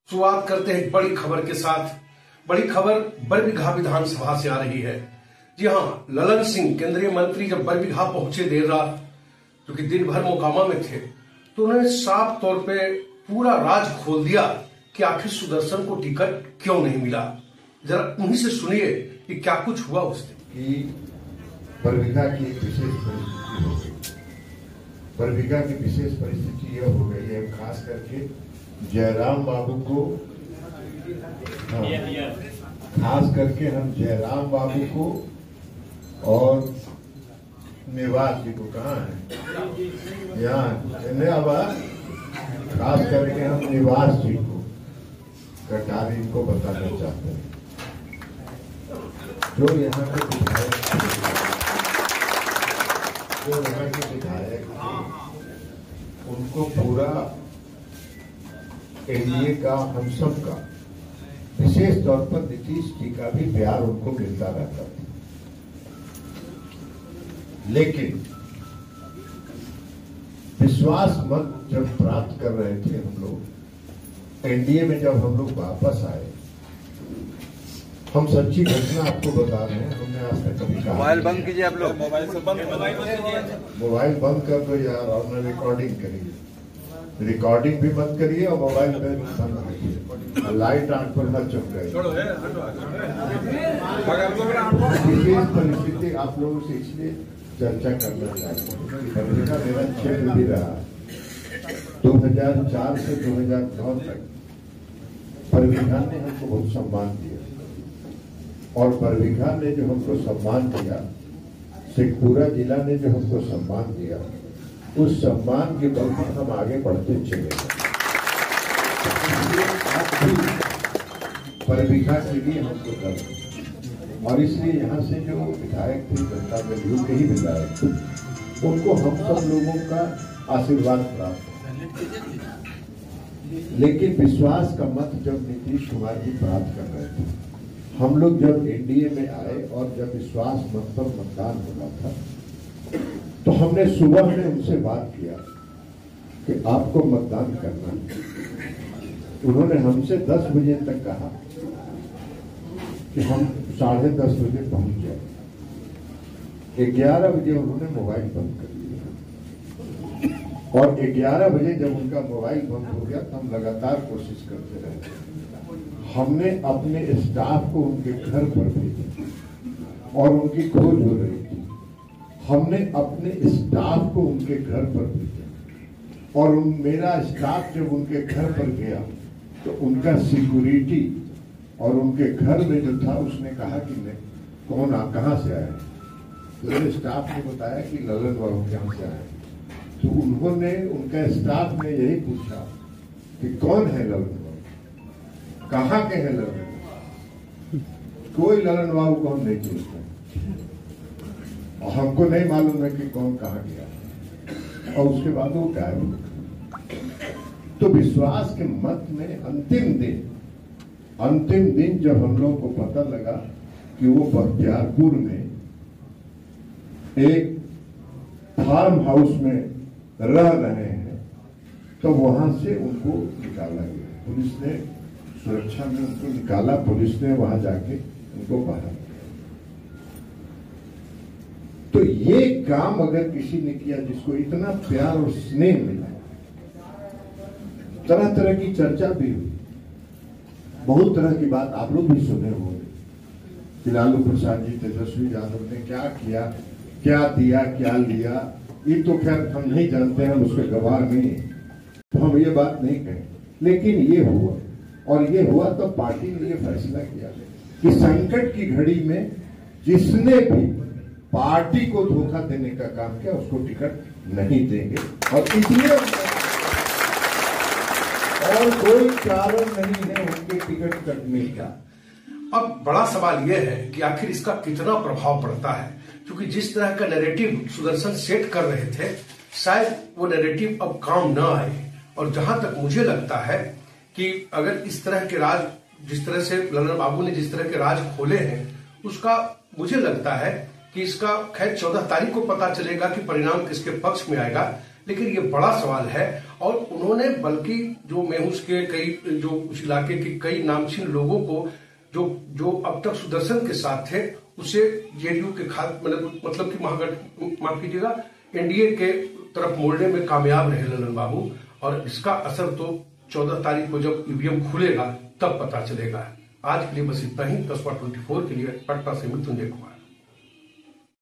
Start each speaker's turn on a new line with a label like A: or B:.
A: शुरुआत करते हैं बड़ी खबर के साथ। बड़ी खबर बरबीघा विधानसभा से आ रही है। जी हां, ललन सिंह केंद्रीय मंत्री जब बरबीघा पहुंचे देर रात, क्योंकि दिन भर मोकामा में थे, तो उन्होंने साफ तौर पे पूरा राज खोल दिया कि आखिर सुदर्शन को टिकट क्यों नहीं मिला। जरा उन्हीं से सुनिए कि क्या कुछ हुआ उस दिन।
B: कि बरबीघा की एक विशेष परिस्थिति हो गई। बरबीघा की विशेष परिस्थिति यह हो गई है, खास करके जयराम बाबू को, खास करके हम जयराम बाबू को और निवास जी को, कहाँ है यहाँ, खास करके हम निवास जी को कटारी को बताना चाहते हैं। जो यहाँ के विधायक उनको पूरा एनडीए का, हम सब का, विशेष तौर पर नीतीश जी का भी प्यार उनको मिलता रहता था। लेकिन विश्वास मत जब प्राप्त कर रहे थे हम लोग, एनडीए में जब हम लोग वापस आए, हम सच्ची घटना आपको बता रहे हैं, हमने आज तक कभी कहा।
C: मोबाइल बंद कीजिए आप लोग, मोबाइल
B: बंद कर दो यार, और मैं रिकॉर्डिंग करिए, रिकॉर्डिंग भी मत करिए और मोबाइल पे बंद करिए, लाइट आंख पर मत चमकाइए। विशेष परिस्थिति आप लोगों से इसलिए चर्चा करना चाहते हैं। मेरा क्षेत्र भी रहा 2004 से 2009 तक। बरबीघा ने हमको बहुत सम्मान दिया, और बरबीघा ने जो हमको सम्मान दिया, शेखपुरा जिला ने जो हमको सम्मान दिया, उस सम्मान के बल पर हम आगे बढ़ते चले गए। बरबीघा के लिए हमको गर्व, और इसलिए यहाँ से जो विधायक थे, जनता दल के ही विधायक थे, उनको हम सब लोगों का आशीर्वाद प्राप्त है। लेकिन विश्वास का मत जब नीतीश कुमार जी प्राप्त कर रहे थे, हम लोग जब एनडीए में आए और जब विश्वास मत पर मतदान होना था, तो हमने सुबह में उनसे बात किया कि आपको मतदान करना है। उन्होंने हमसे 10 बजे तक कहा कि हम 10:30 बजे पहुंच जाए। 11 बजे उन्होंने मोबाइल बंद कर दिया, और 11 बजे जब उनका मोबाइल बंद हो गया, तो हम लगातार कोशिश करते रहे। हमने अपने स्टाफ को उनके घर पर भेजा, और उनकी खोज हो रही थी। हमने अपने स्टाफ को उनके घर पर भेजा, और मेरा स्टाफ जब उनके घर पर गया, तो उनका सिक्योरिटी और उनके घर में जो था, उसने कहा कि नहीं, कौन आप कहाँ से आए? तो मेरे स्टाफ ने बताया कि ललन बाबू कहाँ से आए। तो उन्होंने, उनका स्टाफ ने यही पूछा कि कौन है ललन बाबू, कहाँ के हैं ललन? कोई ललन बाबू को हम नहीं पूछते, और हमको नहीं मालूम है कि कौन कहाँ गया। और उसके बाद वो गायब हो गया। तो विश्वास के मत में अंतिम दिन जब हम लोगों को पता लगा कि वो बख्तियारपुर में एक फार्म हाउस में रह रहे हैं, तो वहां से उनको निकाला गया। पुलिस ने सुरक्षा में उनको निकाला, पुलिस ने वहां जाके उनको बाहर। तो ये काम अगर किसी ने किया, जिसको इतना प्यार और स्नेह मिला, तरह तरह की चर्चा भी हुई, बहुत तरह की बात आप लोग भी सुने होंगे कि लालू प्रसाद जी, तेजस्वी यादव ने क्या किया, क्या दिया, क्या लिया। ये तो खैर हम नहीं जानते हैं, हम उसके गवाह नहीं, तो हम ये बात नहीं कहें। लेकिन ये हुआ, और ये हुआ तो पार्टी ने ये फैसला किया कि संकट की घड़ी में जिसने भी पार्टी को धोखा देने का काम किया, उसको टिकट नहीं देंगे। और इसलिए और कोई कारण नहीं है उनके टिकट कटने का।
A: अब बड़ा सवाल यह है कि आखिर इसका कितना प्रभाव पड़ता है, क्योंकि जिस तरह का नैरेटिव सुदर्शन सेट कर रहे थे, शायद वो नैरेटिव अब काम न आए। और जहां तक मुझे लगता है कि अगर इस तरह के राज, जिस तरह से ललन बाबू ने जिस तरह के राज खोले हैं, उसका मुझे लगता है कि इसका खैर 14 तारीख को पता चलेगा कि परिणाम किसके पक्ष में आएगा। लेकिन ये बड़ा सवाल है और उन्होंने बल्कि जो मेहुस के कई जो उस इलाके के कई नामचीन लोगों को जो अब तक सुदर्शन के साथ थे उसे जेडीयू के मतलब कि माफ कीजिएगा एनडीए के तरफ मोड़ने में कामयाब रहे ललन बाबू। और इसका असर तो 14 तारीख को जब ईवीएम खुलेगा तब पता चलेगा। आज के लिए बस इतना ही। 10/24 के लिए पटना से मृत्युंजय कुमार।